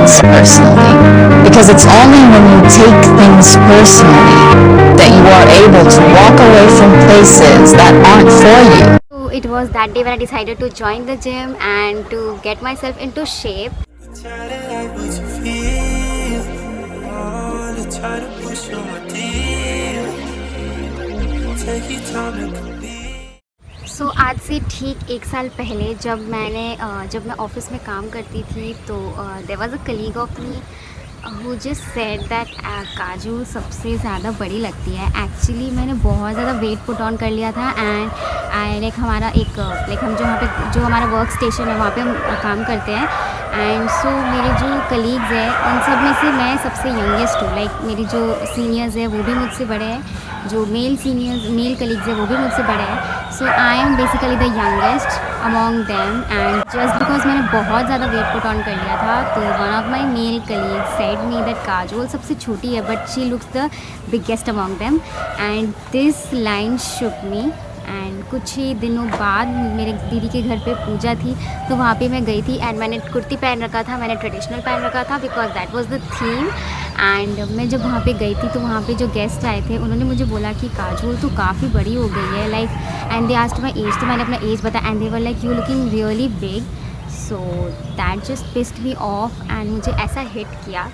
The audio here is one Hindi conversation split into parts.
things personally. Because it's only when you take things personally that you are able to walk away from places that aren't for you. So it was that day when I decided to join the gym and to get myself into shape. सो आज से ठीक 1 साल पहले जब मैं ऑफिस में काम करती थी तो there was a colleague of me who just said that काजू सबसे ज़्यादा बड़ी लगती है. एक्चुअली मैंने बहुत ज़्यादा वेट पुट ऑन कर लिया था एंड लाइक हमारा एक लाइक हम जो हमारा वर्क स्टेशन है वहाँ पे हम काम करते हैं. एंड सो मेरे जो कलीग्स हैं उन सब में से मैं सबसे यंगेस्ट हूँ. लाइक मेरी जो सीनियर्स हैं वो भी मुझसे बड़े हैं, जो मेल कलीग्स हैं वो भी मुझसे बड़े हैं. So I am basically the youngest among them and just because मैंने बहुत ज़्यादा वेट पुट ऑन कर लिया था तो one of my male colleague said me that Kajol सबसे छोटी है but she looks the biggest among them. And this line shook me. And कुछ ही दिनों बाद मेरे दीदी के घर पे पूजा थी तो वहाँ पे मैं गई थी एंड मैंने कुर्ती पहन रखा था, मैंने ट्रेडिशनल पहन रखा था because that was the theme. And मैं जब वहाँ पे गई थी तो वहाँ पे जो गेस्ट आए थे उन्होंने मुझे बोला कि काजोल तो काफ़ी बड़ी हो गई है like. And they asked my age तो मैंने अपना एज बताया and they were like you looking really big. So that just pissed me of and मुझे ऐसा हिट किया.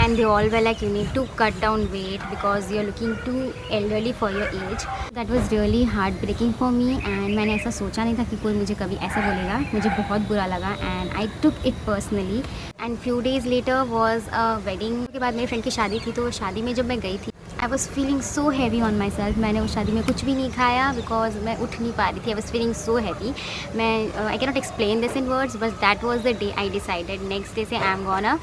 And they all were like you need to cut down weight because you're looking too elderly for your age. That was really heartbreaking for me and मैंने ऐसा सोचा नहीं था कि कोई मुझे कभी ऐसा बोलेगा. मुझे बहुत बुरा लगा and I took it personally. And few days later was a wedding. के बाद मेरी फ्रेंड की शादी थी तो शादी में जब मैं गई थी I was feeling so heavy on myself. मैंने उस शादी में कुछ भी नहीं खाया because मैं उठ नहीं पा रही थी. I was feeling so heavy. I cannot explain this in words but that was the day I decided next day से I'm gonna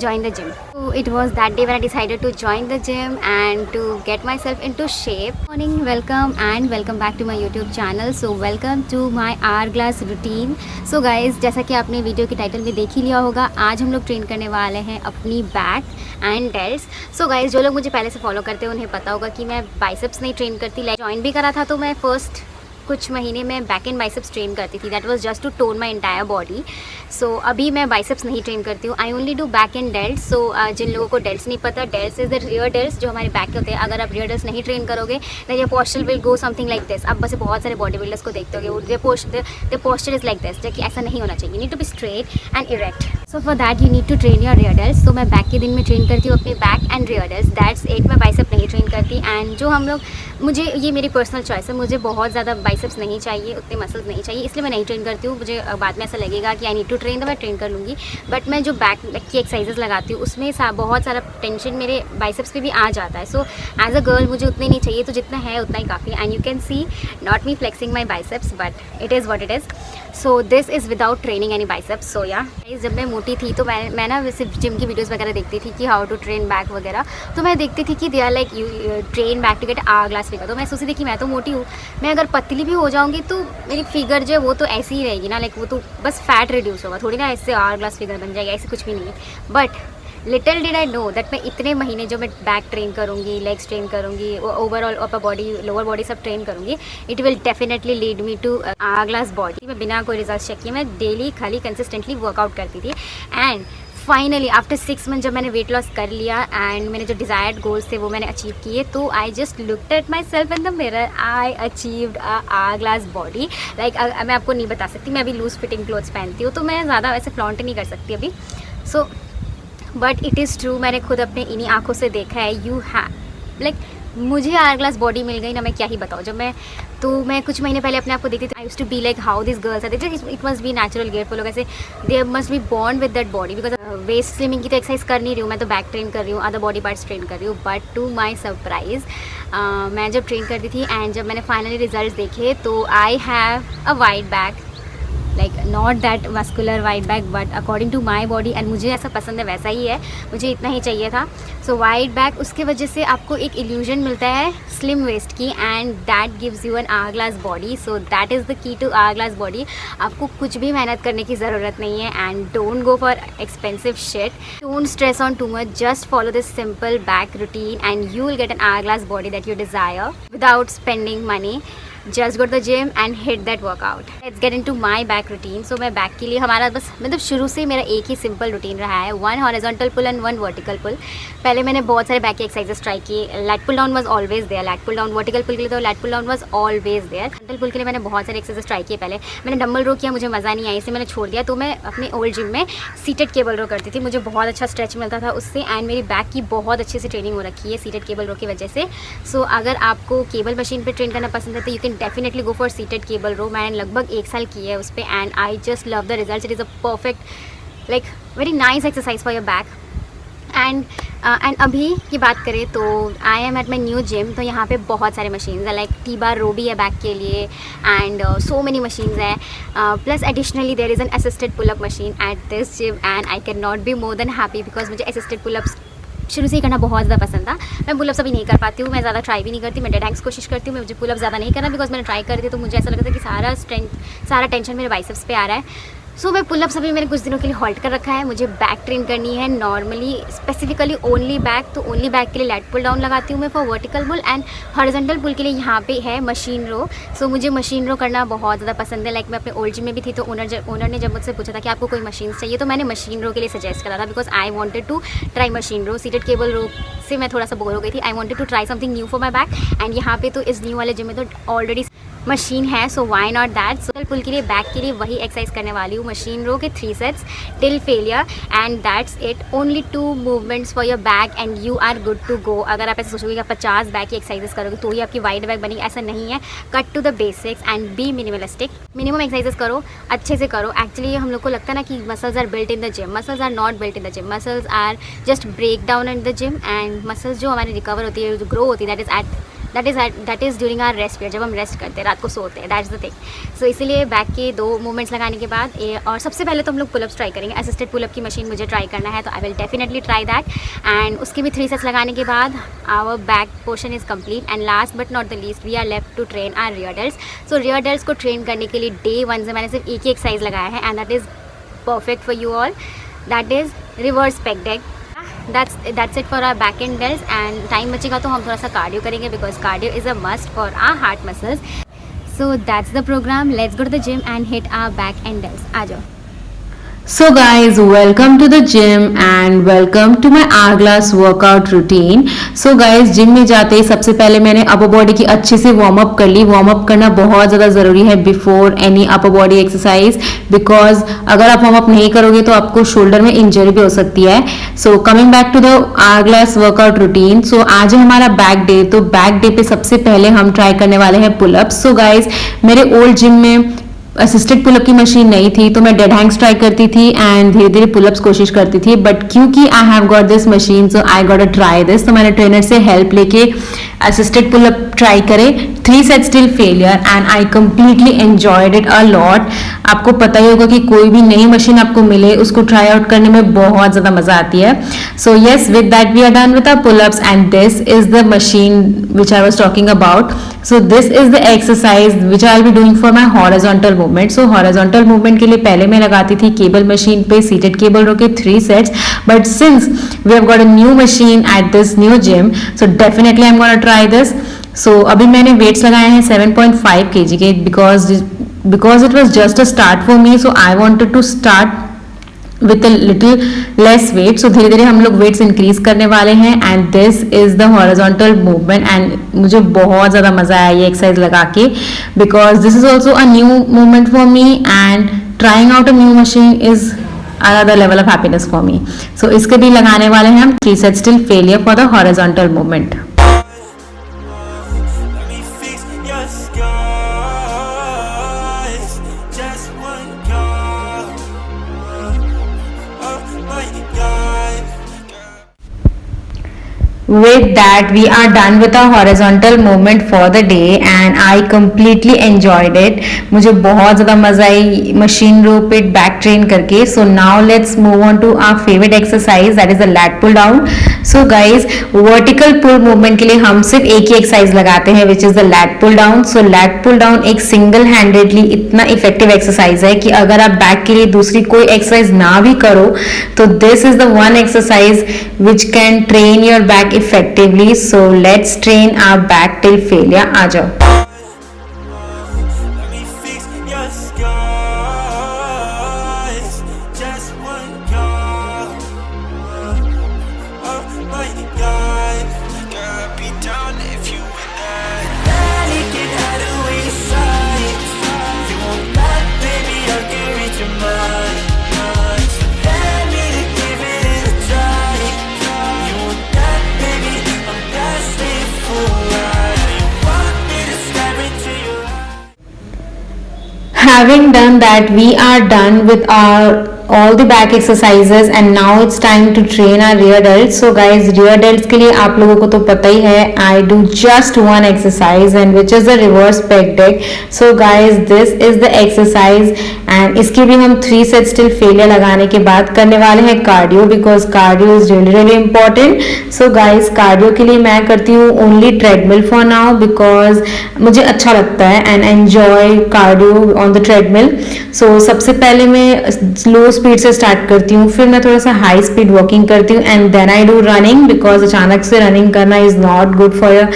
join the gym. So it was that day when I decided to join the gym and to get myself into shape. Morning, welcome back to my YouTube channel. So welcome to my hourglass routine. So guys, जैसा कि आपने वीडियो के टाइटल में देख ही लिया होगा, आज हम लोग ट्रेन करने वाले हैं अपनी back and delts. So guys जो लोग मुझे पहले से फॉलो करते हैं उन्हें पता होगा कि मैं बाइसेप्स नहीं ट्रेन करती. लाइक ज्वाइन भी करा था तो मैं फर्स्ट कुछ महीने में बैक एंड बाइसेप्स ट्रेन करती थी. That was just to tone my entire body. So अभी मैं बाइसेप्स नहीं ट्रेन करती हूँ. I only do back and delts. So जिन लोगों को डेल्ट्स नहीं पता, delts is the rear delts जो हमारे बैक के होते हैं. अगर आप रियर डेल्ट्स नहीं ट्रेन करोगे then your posture will go something like this. आप बस बहुत सारे बॉडी बिल्डर्स को देखते होगे the posture is like this, जो कि ऐसा नहीं होना चाहिए. You need to be straight and erect. So for that you need to train your rear delts. तो मैं बैक के दिन में ट्रेन करती हूँ अपने back and rear delts. That's it. मैं बाइसेप नहीं ट्रेन करती. एंड जो हम लोग मुझे ये मेरी पर्सनल चॉइस है, मुझे बहुत ज़्यादा बाइसेप्स नहीं चाहिए, उतने मसल्स नहीं चाहिए, इसलिए मैं नहीं ट्रेन करती हूँ. मुझे बाद में ऐसा लगेगा कि आई नीड टू ट्रेन तो मैं ट्रेन कर लूँगी. बट मैं जो बैक की एक्सरसाइजेस लगाती हूँ उसमें बहुत सारा टेंशन मेरे बाइसेप्स पे भी आ जाता है. सो एज अ गर्ल मुझे उतने नहीं चाहिए, तो जितना है उतना ही काफ़ी. And you can see not me flexing my biceps but it is what it is. So this is without training any biceps. So या जब मैं मोटी थी तो मैं ना वैसे जिम की वीडियोस वगैरह देखती थी कि हाउ टू ट्रेन बैक वगैरह. तो मैं देखती थी कि they are like you train back to get hourglass figure. तो मैं सोचती थी कि मैं तो मोटी हूँ, मैं अगर पतली भी हो जाऊँगी तो मेरी फिगर जो है वो तो ऐसी ही रहेगी ना. लाइक वो तो बस फैट रिड्यूस होगा, थोड़ी ना ऐसे आवर ग्लास फिगर बन जाएगा. ऐसे कुछ भी नहीं है. But little did I know that मैं इतने महीने जो मैं बैक ट्रेन करूँगी, लेग्स ट्रेन करूँगी, overall upper body lower body सब ट्रेन करूँगी, it will definitely lead me to hourglass body. मैं बिना कोई रिजल्ट चेक किए मैं डेली खाली कंसिस्टेंटली वर्कआउट करती थी. एंड फाइनली आफ्टर 6 मंथ जब मैंने वेट लॉस कर लिया एंड मैंने जो डिज़ायर्ड गोल्स थे वो मैंने अचीव किए, तो I just looked at myself in the mirror. I achieved a hourglass body. Like मैं आपको नहीं बता सकती, मैं अभी लूज फिटिंग क्लोथ्स पहनती हूँ तो मैं ज़्यादा वैसे फ्लॉन्ट नहीं कर सकती अभी. So but it is true, मैंने खुद अपने इन्हीं आँखों से देखा है. यू हैव लाइक मुझे आवर ग्लास बॉडी मिल गई ना, मैं क्या ही बताऊँ. जब मैं कुछ महीने पहले अपने आप को देखती थी, I used to be like how this girls are. It must be natural gift for लोग ऐसे, they must be born with that body. Because waist slimming की तो एक्सरसाइज कर नहीं रही हूँ, मैं तो बैक ट्रेन कर रही हूँ, अदर बॉडी पार्ट्स ट्रेन कर रही हूँ. बट टू माई सरप्राइज मैं जब ट्रेन करती थी एंड जब मैंने फाइनली रिजल्ट देखे तो I have a wide back. Like not that muscular wide back but according to my body. And मुझे ऐसा पसंद है वैसा ही है, मुझे इतना ही चाहिए था. सो वाइड बैक, उसके वजह से आपको एक इल्यूजन मिलता है स्लिम वेस्ट की and that gives you an hourglass body. So that is the key to hourglass body. आपको कुछ भी मेहनत करने की ज़रूरत नहीं है and don't go for expensive shit. Don't stress on too much, just follow this simple back routine and you will get an hourglass body that you desire without spending money. Just go to the gym and hit that workout. Let's get into my back routine. So मैं बैक के लिए हमारा बस मतलब शुरू से मेरा एक ही सिंपल रूटीन रहा है, 1 horizontal pull and 1 vertical pull. पहले मैंने बहुत सारे बैक की एक्सरसाइजेस ट्राई किए। Lat pull down was always there, lat pull down vertical pull के लिए तो lat pull down was always there. Horizontal pull के लिए मैंने बहुत सारे एक्सरसाइज ट्राई किए। पहले मैंने डंबल रो किया, मुझे मज़ा नहीं आया, इसे मैंने छोड़ दिया। तो मैं अपने ओल्ड जिम में सीटेड केबल रो करती थी, मुझे बहुत अच्छा स्ट्रेच मिलता था उससे, एंड मेरी बैक की बहुत अच्छे से ट्रेनिंग हो रखी है सीटेड केबल रो की वजह से। सो अगर आपको केबल मशीन पे ट्रेन करना पसंद है तो you can definitely go for seated cable row. मैंने लगभग 1 साल की है उस पर, and I just love the result. It is a perfect like very nice exercise for your back. And अभी की बात करें तो I am at my new gym, तो यहाँ पे बहुत सारे मशीन्स है, लाइक टी बार रो भी है बैक के लिए, एंड सो मेनी मशीन्स है। Plus additionally there is an assisted pullup machine at this gym, and I can not be more than happy because मुझे असिस्टेड पुलअप्स शुरू से ही करना बहुत ज़्यादा पसंद था। मैं पुलअप्स अभी नहीं कर पाती हूँ, मैं ज़्यादा ट्राई भी नहीं करती, मैं डेड हैंग्स कोशिश करती हूँ। मुझे पुलअप ज़्यादा नहीं करना बिकॉज मैंने ट्राई कर दी तो मुझे ऐसा लगता है कि सारा स्ट्रेंथ सारा टेंशन मेरे बाइसेप्स पे आ रहा है। सो मैं पुलअप्स अभी मैंने कुछ दिनों के लिए हॉल्ट कर रखा है। मुझे बैक ट्रेन करनी है नॉर्मली, स्पेसिफिकली ओनली बैक। तो ओनली बैक के लिए लैट पुल डाउन लगाती हूँ मैं for vertical pull, and horizontal pull के लिए यहाँ पे है मशीन रो। सो मुझे मशीन रो करना बहुत ज़्यादा पसंद है। लाइक मैं अपने ओल्ड जिम में भी थी तो ओनर ने जब मुझसे पूछा था कि आपको कोई मशीन चाहिए तो मैंने मशीन रो के लिए सजेस्ट करा था because I wanted to try machine row. Seated cable row से मैं थोड़ा सा बोर हो गई थी। I wanted to try something new for my back, and यहाँ पे तो इस न्यू वाले जिम में तो ऑलरेडी मशीन है, सो वाई नॉट दैट। सो पुल के लिए बैक के लिए वही एक्सरसाइज करने वाली हूँ, मशीन रो के 3 sets till failure, and that's it. Only 2 movements for your back and you are good to go. अगर आप ऐसे सोचोगे कि आप 50 बैक की एक्सरसाइजेस करोगे तो ही आपकी वाइड बैक बनेगी, ऐसा नहीं है। Cut to the basics and be minimalistic. Minimum exercises करो, अच्छे से करो। एक्चुअली हम लोग को लगता है ना कि muscles are built in the gym, muscles are not built in the gym, muscles are just break down in the gym, and muscles जो हमारी रिकवर होती है, जो ग्रो होती है, that is during our rest period, जब हम रेस्ट करते हैं, रात को सोते हैं, दैट्स द थिंग। सो इसीलिए बैक के 2 मूवमेंट्स लगाने के बाद और सबसे पहले तो हम लोग पुलअप्स ट्राई करेंगे। असिस्टेड पुलअप की मशीन मुझे ट्राई करना है तो I will definitely try that, and उसके भी 3 सेट्स लगाने के बाद our back portion is complete. And last but not the least we are left to train our rear delts. So rear delts को ट्रेन करने के लिए डे 1 से मैंने सिर्फ एक ही एक्सरसाइज लगाया है, and that is perfect for you all, that is reverse pec deck. That's it for our back end delts, and time बचेगा तो हम थोड़ा सा कार्डियो करेंगे because cardio is a must for our heart muscles. So that's the program, let's go to the gym and hit our back and delts. आ जाओ। So guys, welcome to the gym and welcome to my hourglass workout routine. So guys, gym में जाते ही सबसे पहले मैंने अपर बॉडी की अच्छे से वार्म अप कर ली। वार्म अप करना बहुत ज़्यादा ज़रूरी है before any upper body exercise, because अगर आप वार्म अप नहीं करोगे तो आपको शोल्डर में इंजरी भी हो सकती है। So coming back to the hourglass workout routine. So आज है हमारा बैक डे, तो बैक डे पे सबसे पहले हम ट्राई करने वाले हैं पुलअप्स। सो गाइज, मेरे ओल्ड जिम में असिस्टेड पुलअप की मशीन नहीं थी तो मैं डेड हैंग्स ट्राई करती थी एंड धीरे धीरे पुलअप्स कोशिश करती थी, बट क्योंकि I have got this machine so I got a try this. तो मैंने ट्रेनर से हेल्प लेके असिस्टेड पुलअप ट्राई करे, 3 sets till failure, and I completely enjoyed it a lot. आपको पता ही होगा कि कोई भी नई मशीन आपको मिले उसको ट्राई आउट करने में बहुत ज़्यादा मजा आती है। So yes, with that we are done with our pullups, and this is the machine which I was talking about. So this is the exercise which I will be doing for my horizontal movement. So horizontal movement के लिए पहले मैं लगाती थी केबल मशीन पे सीटेड केबल रो के 3 sets, but since we have got a new machine at this new gym so definitely I am gonna try this. So अभी मैंने वेट्स लगाए हैं 7.5 kg के, because it was just a start for me, so I wanted to start with a little less weight. So धीरे धीरे हम लोग वेट्स इंक्रीज करने वाले हैं, and this is the horizontal movement, and मुझे बहुत ज़्यादा मजा आया ये एक्सरसाइज लगा के, because this is also a new movement for me, and trying out a new machine is another level of happiness for me. So इसके भी लगाने वाले हैं हम 3 sets till failure for the horizontal movement. With that we are done with our horizontal movement for the day and I completely enjoyed it. मुझे बहुत ज़्यादा मज़ा आई मशीन रो पे बैक ट्रेन करके. So now let's move on to our favorite exercise, that is the lat pull down. So guys, vertical pull movement के लिए हम सिर्फ एक ही एक्सरसाइज लगाते हैं which is the lat pull down. So lat pull down एक सिंगल हैंडेडली इतना इफेक्टिव एक्सरसाइज है कि अगर आप बैक के लिए दूसरी कोई एक्सरसाइज ना भी करो तो this is the one exercise which can train your back effectively. So let's train our back till failure. आ जाओ. having done that, we are done with our all the back exercises and now it's time to train our rear delts. So guys, rear delts के लिए आप लोगों को तो पता ही है, I do just one exercise and which is the reverse pec deck. So guys, this is the exercise and इसकी भी हम 3 sets till failure लगाने के बाद करने वाले हैं cardio because cardio is really important. So guys, cardio के लिए मैं करती हूँ only treadmill for now because मुझे अच्छा लगता है and enjoy cardio on the treadmill. So सबसे पहले मैं slow स्पीड से स्टार्ट करती हूँ, फिर मैं थोड़ा सा हाई स्पीड वॉकिंग करती हूँ and then I do running because अचानक से रनिंग करना is not good for your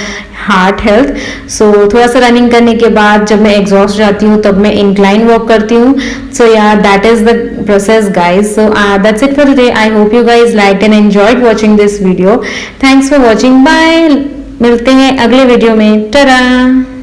heart health. So थोड़ा सा रनिंग करने के बाद जब मैं एग्जॉस्ट जाती हूँ तब मैं इंक्लाइन वॉक करती हूँ. So yeah that is the process guys. So that's it for today. I hope you guys liked and enjoyed watching this video. Thanks for watching. Bye. मिलते हैं अगले वीडियो में. टाटा.